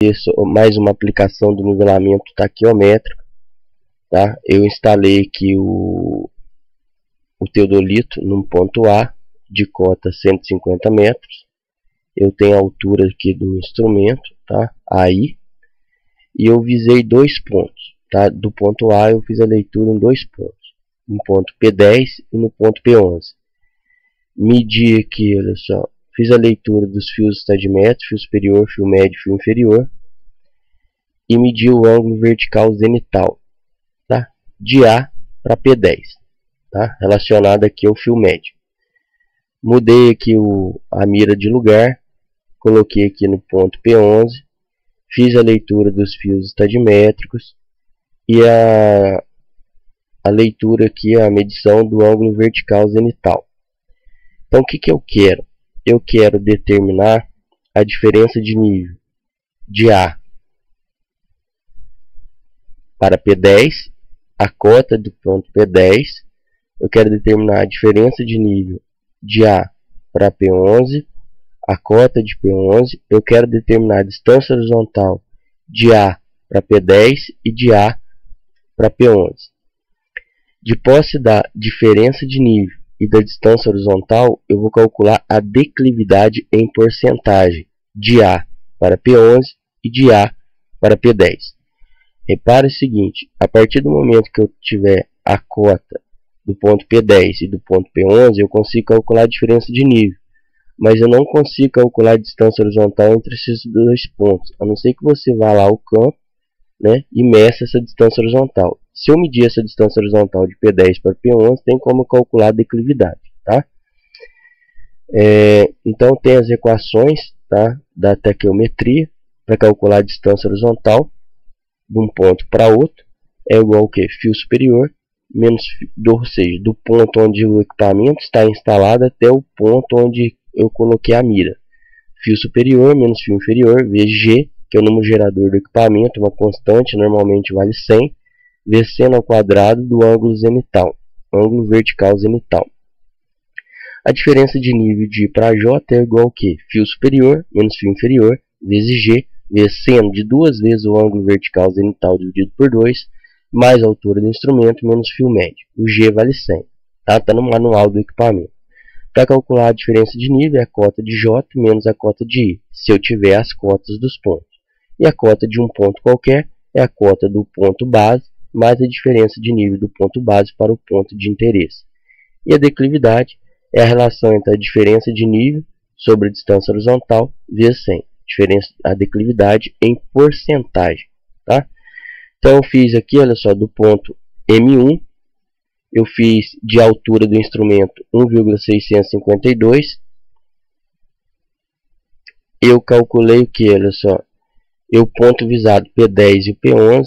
Isso, mais uma aplicação do nivelamento taquiométrico, tá? Eu instalei aqui o teodolito num ponto A de cota 150 metros. Eu tenho a altura aqui do instrumento, tá? Aí, e eu visei 2 pontos, tá? Do ponto A eu fiz a leitura em 2 pontos, no ponto P10 e no ponto P11. Medi aqui, olha só, fiz a leitura dos fios estadimétricos, fio superior, fio médio, fio inferior, e medi o ângulo vertical zenital, tá? De A para P10, tá? Relacionado aqui ao fio médio. Mudei aqui a mira de lugar, coloquei aqui no ponto P11, fiz a leitura dos fios estadimétricos e a leitura aqui, a medição do ângulo vertical zenital. Então, o que eu quero? Eu quero determinar a diferença de nível de A para P10, a cota do ponto P10. Eu quero determinar a diferença de nível de A para P11, a cota de P11. Eu quero determinar a distância horizontal de A para P10 e de A para P11. De posse da diferença de nível e da distância horizontal, eu vou calcular a declividade em porcentagem de A para P11 e de A para P10. Repare o seguinte, a partir do momento que eu tiver a cota do ponto P10 e do ponto P11, eu consigo calcular a diferença de nível, mas eu não consigo calcular a distância horizontal entre esses 2 pontos, a não ser que você vá lá ao campo, né, e meça essa distância horizontal. Se eu medir essa distância horizontal de P10 para P11, tem como calcular a declividade, tá? Então tem as equações, tá, da taquiometria para calcular a distância horizontal de um ponto para outro. É igual ao que? Fio superior menos ou seja, do ponto onde o equipamento está instalado até o ponto onde eu coloquei a mira. Fio superior menos fio inferior, vezes G, que é o número gerador do equipamento, uma constante, normalmente vale 100, vezes seno ao quadrado do ângulo zenital, ângulo vertical zenital. A diferença de nível de I para J é igual ao que? Fio superior menos fio inferior, vezes G, vezes seno de 2 vezes o ângulo vertical zenital dividido por 2, mais a altura do instrumento menos fio médio. O G vale 100, tá? Está no manual do equipamento. Para calcular a diferença de nível é a cota de J menos a cota de I, se eu tiver as cotas dos pontos. E a cota de um ponto qualquer é a cota do ponto base mais a diferença de nível do ponto base para o ponto de interesse. E a declividade é a relação entre a diferença de nível sobre a distância horizontal vezes 100. A declividade em porcentagem, tá? Então eu fiz aqui, olha só, do ponto M1, eu fiz de altura do instrumento 1,652. Eu calculei o que, olha só, o ponto visado P10 e o P11.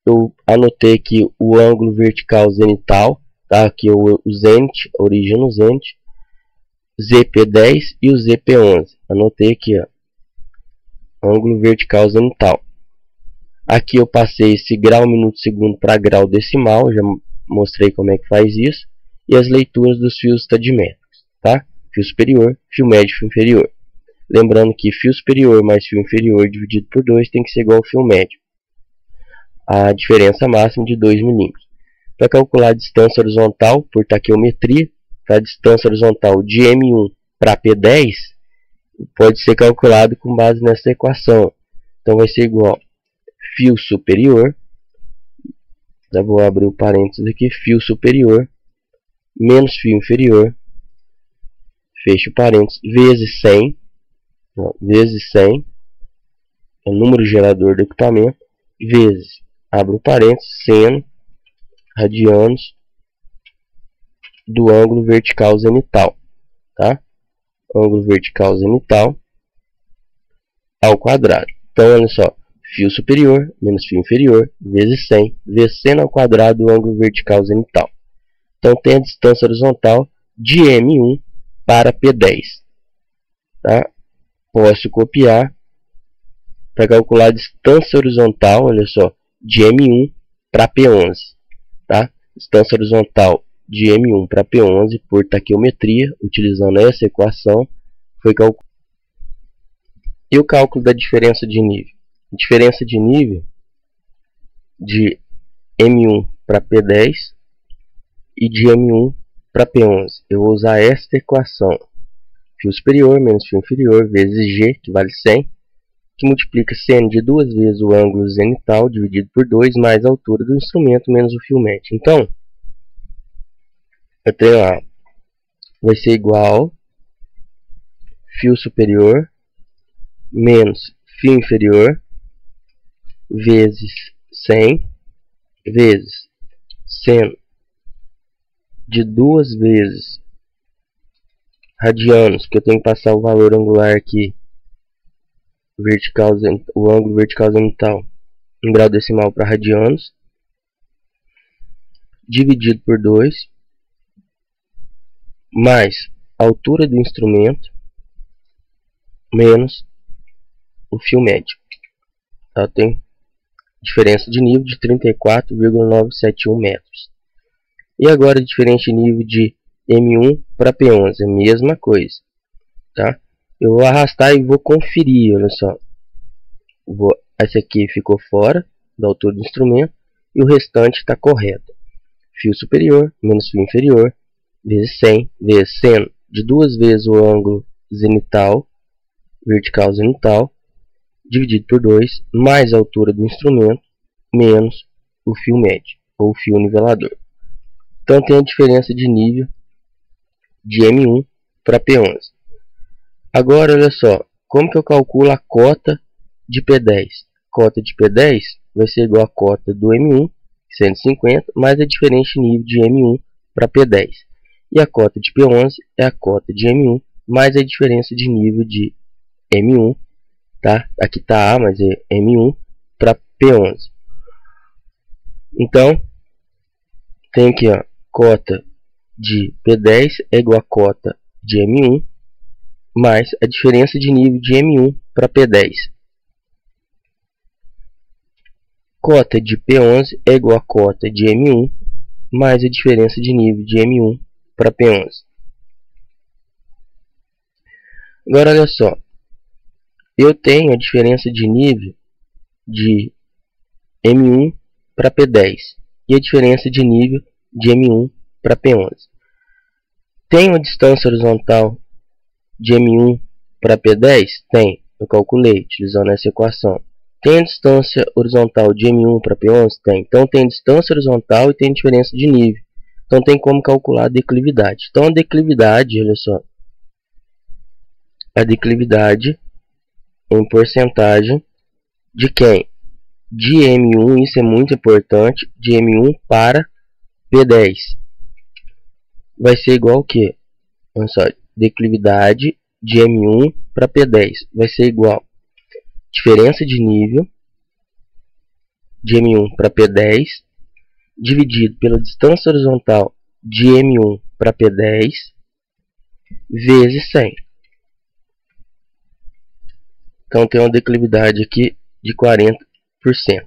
Eu anotei aqui o ângulo vertical zenital, tá? Aqui o zenit, a origem no zenit, ZP10 e o ZP11. Anotei aqui, ó, ângulo vertical zenital. Aqui eu passei esse grau minuto segundo para grau decimal, já mostrei como é que faz isso, e as leituras dos fios estadimétricos, tá? Fio superior, fio médio, fio inferior. Lembrando que fio superior mais fio inferior dividido por 2 tem que ser igual ao fio médio. A diferença máxima de 2 mm. Para calcular a distância horizontal por taquiometria, a distância horizontal de M1 para P10 pode ser calculado com base nessa equação. Então vai ser igual fio superior, já vou abrir o parênteses aqui, fio superior menos fio inferior, fecho parênteses, vezes 100, vezes 100, é o número gerador do equipamento, vezes, abro parênteses, seno, radianos do ângulo vertical zenital, tá? Ângulo vertical zenital ao quadrado. Então, olha só, fio superior menos fio inferior vezes 100 vezes seno ao quadrado do ângulo vertical zenital. Então, tem a distância horizontal de M1 para P10, tá? Posso copiar para calcular a distância horizontal, olha só, de M1 para P11, tá? Distância horizontal de M1 para P11 por taquiometria, utilizando essa equação, foi calculado. E o cálculo da diferença de nível? diferença de nível de M1 para P10 e de M1 para P11. Eu vou usar esta equação: fio superior menos fio inferior vezes G, que vale 100, que multiplica seno de 2 vezes o ângulo zenital dividido por 2 mais a altura do instrumento menos o fio médio. Então, eu tenho lá, vai ser igual fio superior menos fio inferior vezes 100 vezes seno de 2 vezes radianos, porque eu tenho que passar o valor angular aqui, vertical, o ângulo vertical zenital em grau decimal para radianos, dividido por 2, mais a altura do instrumento menos o fio médio. Tá? Tem diferença de nível de 34,971 metros. E agora diferença de nível de M1 para P11, a mesma coisa. Tá? Eu vou arrastar e vou conferir, olha só. Esse aqui ficou fora da altura do instrumento e o restante está correto. Fio superior menos fio inferior vezes 100 vezes seno de 2 vezes o ângulo zenital, vertical zenital, dividido por 2, mais a altura do instrumento, menos o fio médio, ou fio nivelador. Então tem a diferença de nível de M1 para P11. Agora, olha só, como que eu calculo a cota de P10? Cota de P10 vai ser igual a cota do M1, 150, mais a diferença de nível de M1 para P10. E a cota de P11 é a cota de M1, mais a diferença de nível de M1, tá? Aqui está A, mas é M1 para P11. Então, tem aqui, ó, cota de P10 é igual a cota de M1, mais a diferença de nível de M1 para P10. Cota de P11 é igual a cota de M1, mais a diferença de nível de M1 para P11. Agora, olha só. Eu tenho a diferença de nível de M1 para P10 e a diferença de nível de M1 para P11. Tenho a distância horizontal de M1 para P10? Tem, eu calculei utilizando essa equação. Tem a distância horizontal de M1 para P11? Tem. Então tem distância horizontal e tem diferença de nível. Então tem como calcular a declividade. Então a declividade, olha só. A declividade em porcentagem de quem? De M1, isso é muito importante, de M1 para P10. Vai ser igual ao que? Olha só, declividade de M1 para P10 vai ser igual diferença de nível de M1 para P10 dividido pela distância horizontal de M1 para P10 vezes 100. Então tem uma declividade aqui de 40%,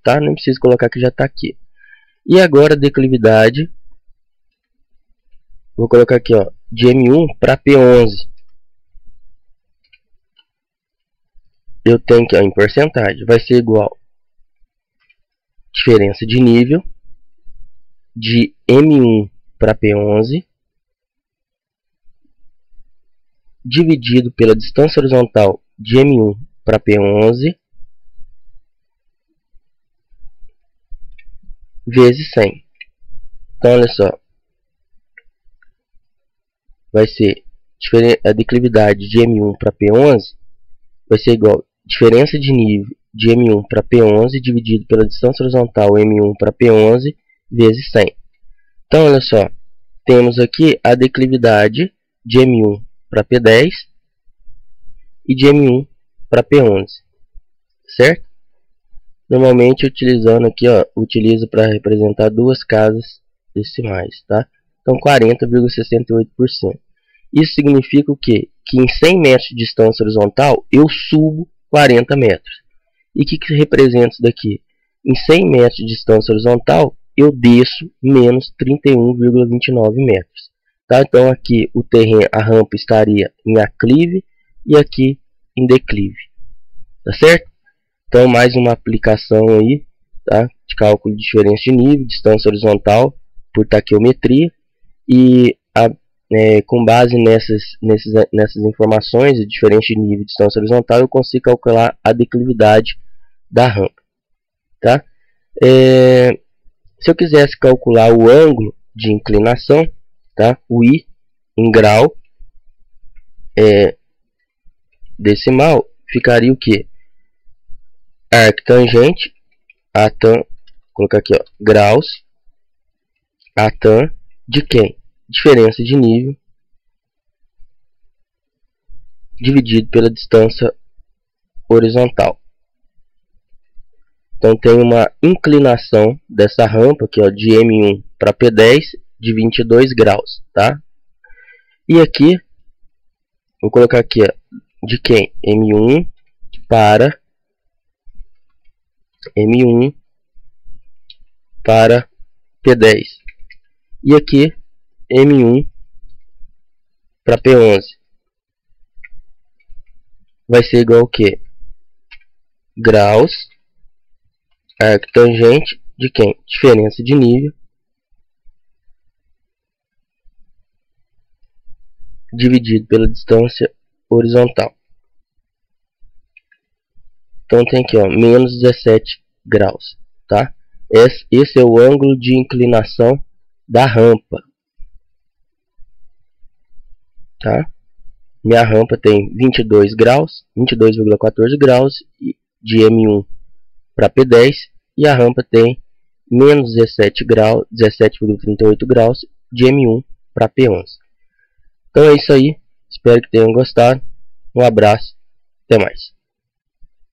tá? Não preciso colocar que já está aqui. E agora a declividade, vou colocar aqui, ó, de M1 para P11. Eu tenho que, ó, em porcentagem, vai ser igual diferença de nível de M1 para P11 dividido pela distância horizontal de M1 para P11 vezes 100. Então, olha só, vai ser a declividade de M1 para P11 vai ser igual a diferença de nível de M1 para P11 dividido pela distância horizontal M1 para P11 vezes 100. Então, olha só, temos aqui a declividade de M1 para P10 e de M1 para P11, certo? Normalmente utilizando aqui, ó, utilizo para representar duas casas decimais, tá? Então 40,68%. Isso significa o quê? Que em 100 metros de distância horizontal eu subo 40 metros. E o que representa isso daqui? Em 100 metros de distância horizontal eu desço menos 31,29 metros. Tá? Então aqui o terreno, a rampa estaria em aclive e aqui em declive. Tá certo? Então, mais uma aplicação aí, tá? De cálculo de diferença de nível, distância horizontal por taquiometria. E com base nessas informações de diferença de nível e distância horizontal, eu consigo calcular a declividade da rampa, tá? Se eu quisesse calcular o ângulo de inclinação, tá? O I em grau decimal, ficaria o que? Arctangente, vou colocar aqui, ó, graus, a tan de quem? Diferença de nível dividido pela distância horizontal. Então tem uma inclinação dessa rampa aqui, ó, de M1 para P10 de 22 graus, tá? E aqui vou colocar aqui, ó, de quem? M1 para P10. E aqui M1 para P11. Vai ser igual ao que? Graus arctangente de quem? Diferença de nível dividido pela distância horizontal. Então tem aqui, ó, menos 17 graus, tá? Esse é o ângulo de inclinação da rampa, tá? Minha rampa tem 22 graus, 22,14 graus de M1 para P10, e a rampa tem menos 17 graus, 17,38 graus de M1 para P11. Então é isso aí, espero que tenham gostado. Um abraço, até mais.